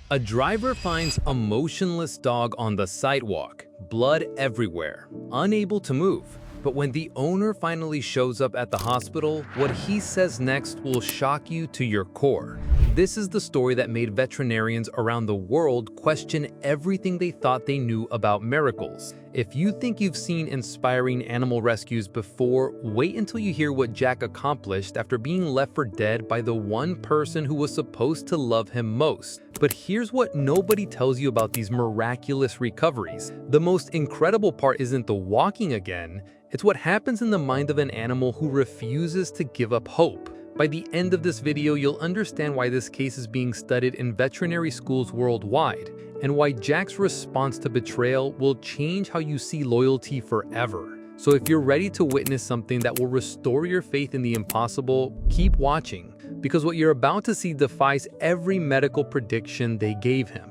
A driver finds a motionless dog on the sidewalk, blood everywhere, unable to move. But when the owner finally shows up at the hospital, what he says next will shock you to your core. This is the story that made veterinarians around the world question everything they thought they knew about miracles. If you think you've seen inspiring animal rescues before, wait until you hear what Jack accomplished after being left for dead by the one person who was supposed to love him most. But here's what nobody tells you about these miraculous recoveries. The most incredible part isn't the walking again, it's what happens in the mind of an animal who refuses to give up hope. By the end of this video, you'll understand why this case is being studied in veterinary schools worldwide, and why Jack's response to betrayal will change how you see loyalty forever. So if you're ready to witness something that will restore your faith in the impossible, keep watching, because what you're about to see defies every medical prediction they gave him.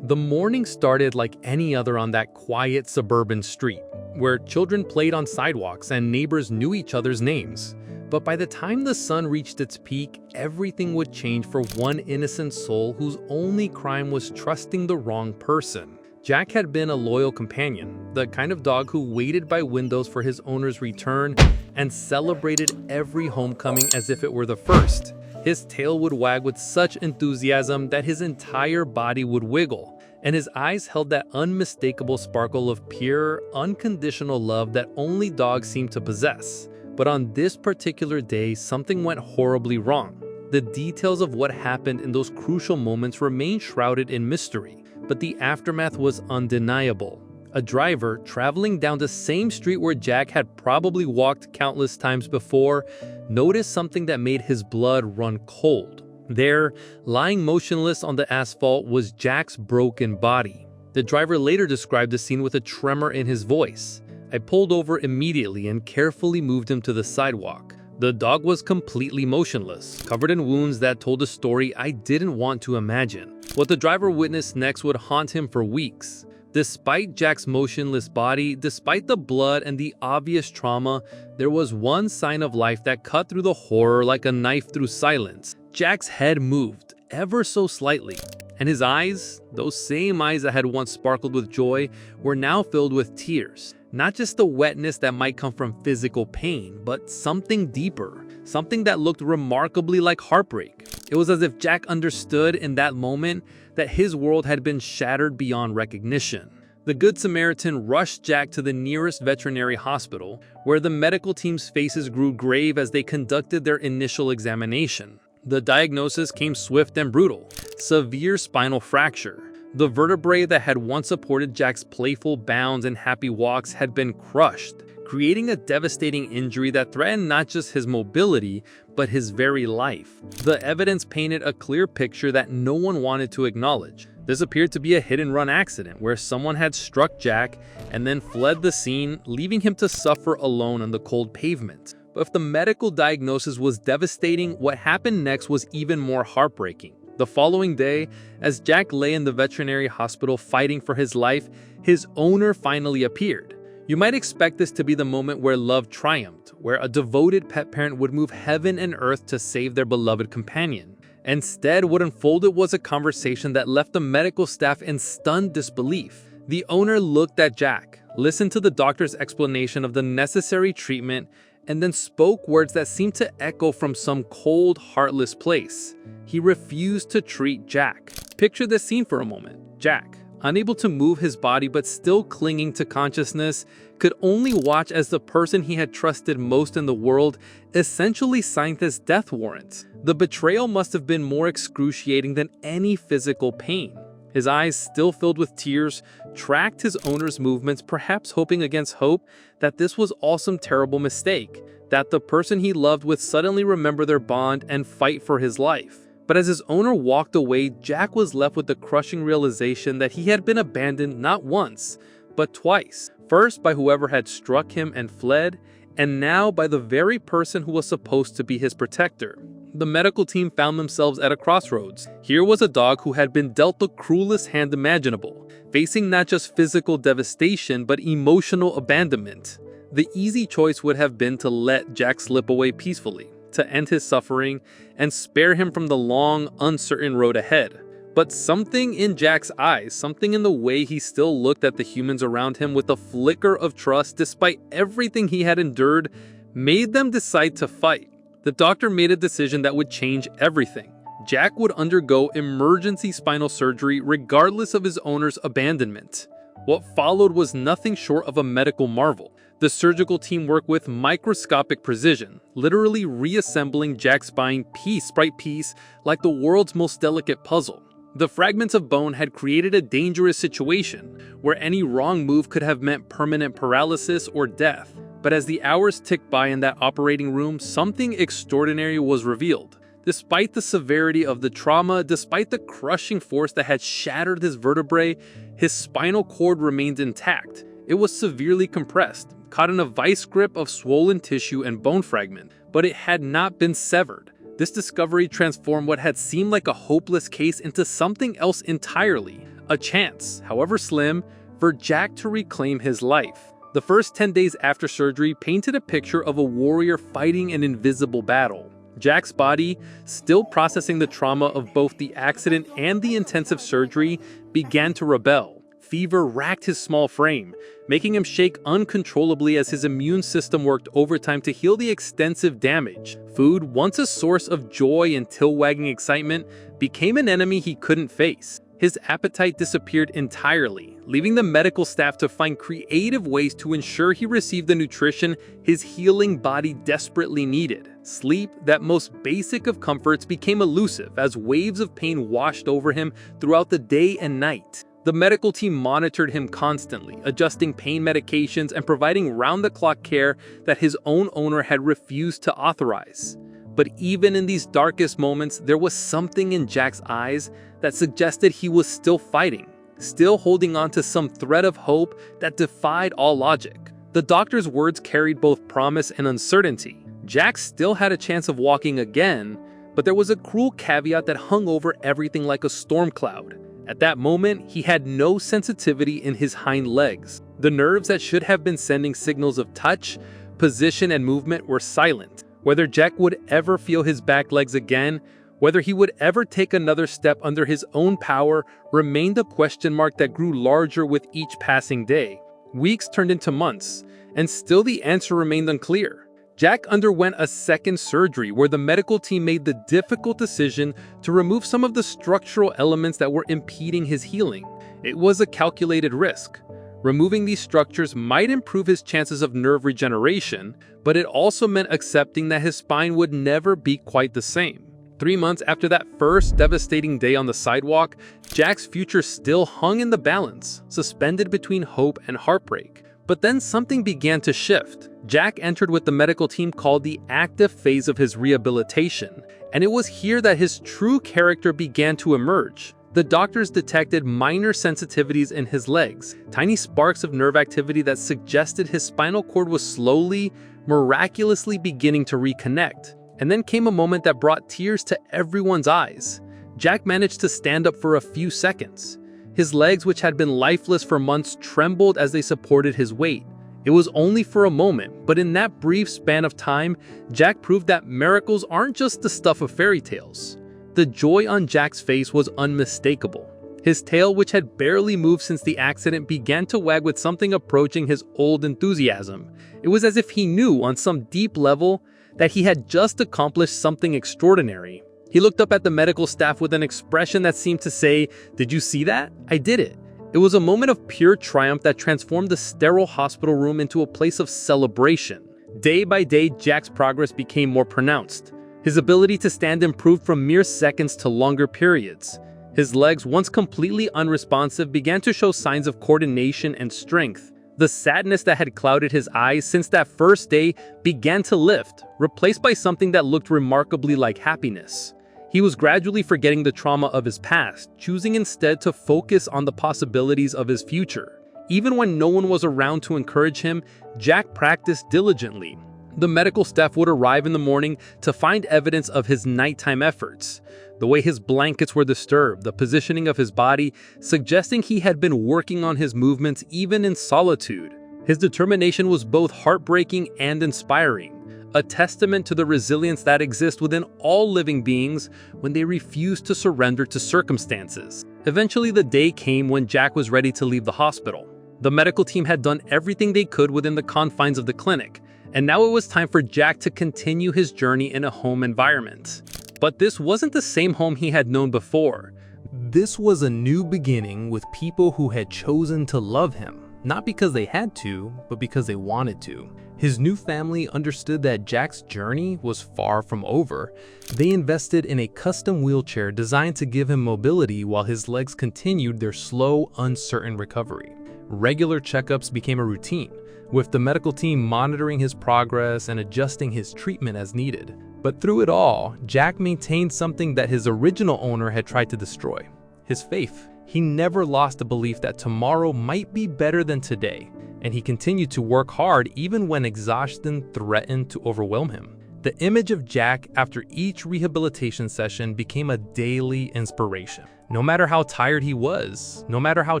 The morning started like any other on that quiet suburban street, where children played on sidewalks and neighbors knew each other's names. But by the time the sun reached its peak, everything would change for one innocent soul whose only crime was trusting the wrong person. Jack had been a loyal companion, the kind of dog who waited by windows for his owner's return and celebrated every homecoming as if it were the first. His tail would wag with such enthusiasm that his entire body would wiggle, and his eyes held that unmistakable sparkle of pure, unconditional love that only dogs seem to possess. But on this particular day, something went horribly wrong. The details of what happened in those crucial moments remain shrouded in mystery, but the aftermath was undeniable. A driver traveling down the same street where Jack had probably walked countless times before noticed something that made his blood run cold. There, lying motionless on the asphalt, was Jack's broken body. The driver later described the scene with a tremor in his voice. I pulled over immediately and carefully moved him to the sidewalk. The dog was completely motionless, covered in wounds that told a story I didn't want to imagine. What the driver witnessed next would haunt him for weeks. Despite Jack's motionless body, despite the blood and the obvious trauma, there was one sign of life that cut through the horror like a knife through silence. Jack's head moved, ever so slightly, and his eyes, those same eyes that had once sparkled with joy, were now filled with tears. Not just the wetness that might come from physical pain, but something deeper, something that looked remarkably like heartbreak. It was as if Jack understood in that moment that his world had been shattered beyond recognition. The Good Samaritan rushed Jack to the nearest veterinary hospital, where the medical team's faces grew grave as they conducted their initial examination. The diagnosis came swift and brutal: severe spinal fracture. The vertebrae that had once supported Jack's playful bounds and happy walks had been crushed, creating a devastating injury that threatened not just his mobility, but his very life. The evidence painted a clear picture that no one wanted to acknowledge. This appeared to be a hit-and-run accident where someone had struck Jack and then fled the scene, leaving him to suffer alone on the cold pavement. But if the medical diagnosis was devastating, what happened next was even more heartbreaking. The following day, as Jack lay in the veterinary hospital fighting for his life, his owner finally appeared. You might expect this to be the moment where love triumphed, where a devoted pet parent would move heaven and earth to save their beloved companion. Instead, what unfolded was a conversation that left the medical staff in stunned disbelief. The owner looked at Jack, listened to the doctor's explanation of the necessary treatment, and then spoke words that seemed to echo from some cold, heartless place. He refused to treat Jack. Picture this scene for a moment. Jack, unable to move his body but still clinging to consciousness, could only watch as the person he had trusted most in the world essentially signed his death warrant. The betrayal must have been more excruciating than any physical pain. His eyes, still filled with tears, tracked his owner's movements, perhaps hoping against hope that this was all some terrible mistake, that the person he loved would suddenly remember their bond and fight for his life. But as his owner walked away, Jack was left with the crushing realization that he had been abandoned not once, but twice. First by whoever had struck him and fled, and now by the very person who was supposed to be his protector. The medical team found themselves at a crossroads. Here was a dog who had been dealt the cruelest hand imaginable, facing not just physical devastation but emotional abandonment. The easy choice would have been to let Jack slip away peacefully, to end his suffering and spare him from the long, uncertain road ahead. But something in Jack's eyes, something in the way he still looked at the humans around him with a flicker of trust despite everything he had endured, made them decide to fight. The doctor made a decision that would change everything. Jack would undergo emergency spinal surgery regardless of his owner's abandonment. What followed was nothing short of a medical marvel. The surgical team worked with microscopic precision, literally reassembling Jack's spine piece by piece like the world's most delicate puzzle. The fragments of bone had created a dangerous situation, where any wrong move could have meant permanent paralysis or death. But as the hours ticked by in that operating room, something extraordinary was revealed. Despite the severity of the trauma, despite the crushing force that had shattered his vertebrae, his spinal cord remained intact. It was severely compressed, caught in a vice grip of swollen tissue and bone fragment, but it had not been severed. This discovery transformed what had seemed like a hopeless case into something else entirely, a chance, however slim, for Jack to reclaim his life. The first 10 days after surgery painted a picture of a warrior fighting an invisible battle. Jack's body, still processing the trauma of both the accident and the intensive surgery, began to rebel. Fever racked his small frame, making him shake uncontrollably as his immune system worked overtime to heal the extensive damage. Food, once a source of joy and tail-wagging excitement, became an enemy he couldn't face. His appetite disappeared entirely, leaving the medical staff to find creative ways to ensure he received the nutrition his healing body desperately needed. Sleep, that most basic of comforts, became elusive as waves of pain washed over him throughout the day and night. The medical team monitored him constantly, adjusting pain medications and providing round-the-clock care that his own owner had refused to authorize. But even in these darkest moments, there was something in Jack's eyes that suggested he was still fighting, still holding on to some thread of hope that defied all logic. The doctor's words carried both promise and uncertainty. Jack still had a chance of walking again, but there was a cruel caveat that hung over everything like a storm cloud. At that moment, he had no sensitivity in his hind legs. The nerves that should have been sending signals of touch, position, and movement were silent. Whether Jack would ever feel his back legs again, whether he would ever take another step under his own power, remained a question mark that grew larger with each passing day. Weeks turned into months, and still the answer remained unclear. Jack underwent a second surgery where the medical team made the difficult decision to remove some of the structural elements that were impeding his healing. It was a calculated risk. Removing these structures might improve his chances of nerve regeneration, but it also meant accepting that his spine would never be quite the same. 3 months after that first devastating day on the sidewalk, Jack's future still hung in the balance, suspended between hope and heartbreak. But then something began to shift. Jack entered what the medical team called the active phase of his rehabilitation, and it was here that his true character began to emerge. The doctors detected minor sensitivities in his legs, tiny sparks of nerve activity that suggested his spinal cord was slowly, miraculously beginning to reconnect. And then came a moment that brought tears to everyone's eyes. Jack managed to stand up for a few seconds. His legs, which had been lifeless for months, trembled as they supported his weight. It was only for a moment, but in that brief span of time, Jack proved that miracles aren't just the stuff of fairy tales. The joy on Jack's face was unmistakable. His tail, which had barely moved since the accident, began to wag with something approaching his old enthusiasm. It was as if he knew, on some deep level, that he had just accomplished something extraordinary. He looked up at the medical staff with an expression that seemed to say, "Did you see that? I did it." It was a moment of pure triumph that transformed the sterile hospital room into a place of celebration. Day by day, Jack's progress became more pronounced. His ability to stand improved from mere seconds to longer periods. His legs, once completely unresponsive, began to show signs of coordination and strength. The sadness that had clouded his eyes since that first day began to lift, replaced by something that looked remarkably like happiness. He was gradually forgetting the trauma of his past, choosing instead to focus on the possibilities of his future. Even when no one was around to encourage him, Jack practiced diligently. The medical staff would arrive in the morning to find evidence of his nighttime efforts. The way his blankets were disturbed, the positioning of his body, suggesting he had been working on his movements even in solitude. His determination was both heartbreaking and inspiring. a testament to the resilience that exists within all living beings when they refuse to surrender to circumstances. Eventually, the day came when Jack was ready to leave the hospital. The medical team had done everything they could within the confines of the clinic, and now it was time for Jack to continue his journey in a home environment. But this wasn't the same home he had known before. This was a new beginning with people who had chosen to love him, not because they had to, but because they wanted to. His new family understood that Jack's journey was far from over. They invested in a custom wheelchair designed to give him mobility while his legs continued their slow, uncertain recovery. Regular checkups became a routine, with the medical team monitoring his progress and adjusting his treatment as needed. But through it all, Jack maintained something that his original owner had tried to destroy: his faith. He never lost the belief that tomorrow might be better than today, and he continued to work hard even when exhaustion threatened to overwhelm him. The image of Jack after each rehabilitation session became a daily inspiration. No matter how tired he was, no matter how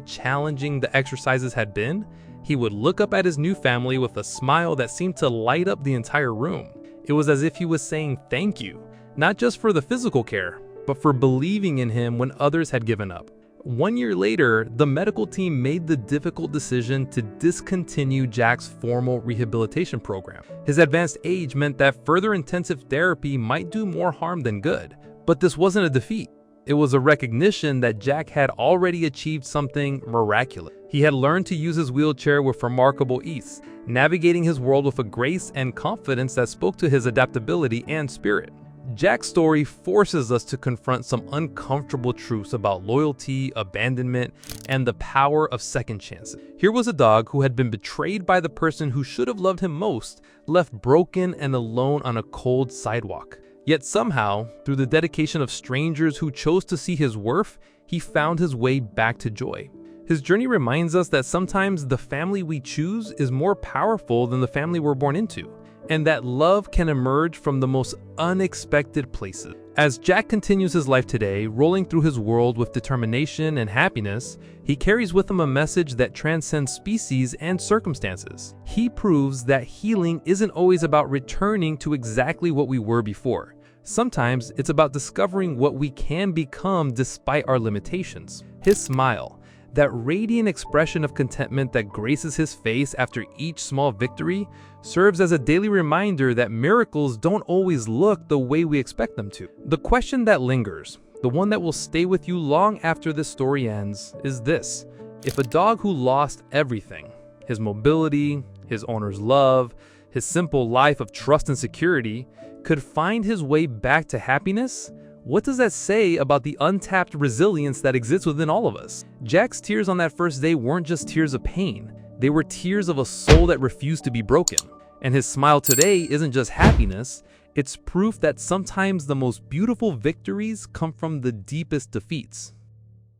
challenging the exercises had been, he would look up at his new family with a smile that seemed to light up the entire room. It was as if he was saying thank you, not just for the physical care, but for believing in him when others had given up. 1 year later, the medical team made the difficult decision to discontinue Jack's formal rehabilitation program. His advanced age meant that further intensive therapy might do more harm than good. But this wasn't a defeat. It was a recognition that Jack had already achieved something miraculous. He had learned to use his wheelchair with remarkable ease, navigating his world with a grace and confidence that spoke to his adaptability and spirit. Jack's story forces us to confront some uncomfortable truths about loyalty, abandonment, and the power of second chances. Here was a dog who had been betrayed by the person who should have loved him most, left broken and alone on a cold sidewalk. Yet somehow, through the dedication of strangers who chose to see his worth, he found his way back to joy. His journey reminds us that sometimes the family we choose is more powerful than the family we're born into, and that love can emerge from the most unexpected places. As Jack continues his life today, rolling through his world with determination and happiness, he carries with him a message that transcends species and circumstances. He proves that healing isn't always about returning to exactly what we were before. Sometimes it's about discovering what we can become despite our limitations. His smile, that radiant expression of contentment that graces his face after each small victory, serves as a daily reminder that miracles don't always look the way we expect them to. The question that lingers, the one that will stay with you long after this story ends, is this: if a dog who lost everything, his mobility, his owner's love, his simple life of trust and security, could find his way back to happiness, what does that say about the untapped resilience that exists within all of us? Jack's tears on that first day weren't just tears of pain. They were tears of a soul that refused to be broken. And his smile today isn't just happiness, it's proof that sometimes the most beautiful victories come from the deepest defeats.